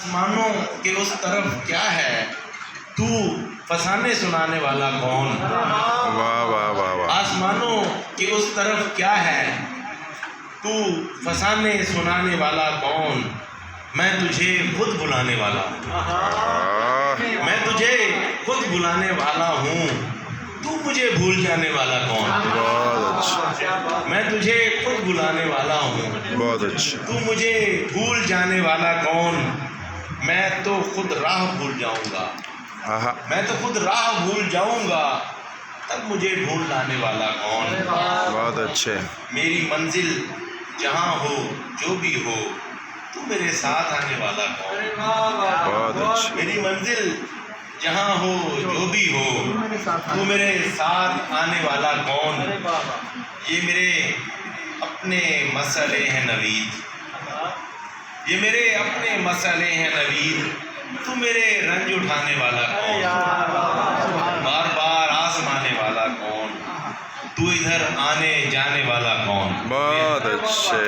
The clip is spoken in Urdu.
آسمانوں کے اس طرف کیا ہے تو فسانے سنانے والا کون؟ واہ واہ واہ واہ. آسمانوں کے اس طرف کیا ہے تو فسانے سنانے والا کون؟ میں تجھے خود بلانے والا ہوں. آہ. میں تجھے خود بلانے والا ہوں. تو مجھے بھول جانے والا کون؟ بہت اچھا میں تجھے خود بلانے والا ہوں. بہت اچھا. تو مجھے بھول جانے والا کون؟ میں تو خود راہ بھول جاؤں گا. آہا. میں تو خود راہ بھول جاؤں گا تب مجھے ڈھونڈ لانے والا کون؟ بہت اچھے. میری منزل جہاں ہو جو بھی ہو تو میرے ساتھ آنے والا کون؟ بہت اچھے. میری منزل جہاں ہو جو بھی ہو تو میرے ساتھ آنے والا کون؟ یہ میرے اپنے مسئلے ہیں نوید. یہ میرے اپنے مسئلے ہیں نوید. تو میرے رنج اٹھانے والا کون؟ بار بار آزمانے والا کون؟ تو ادھر آنے جانے والا کون؟ بہت اچھے.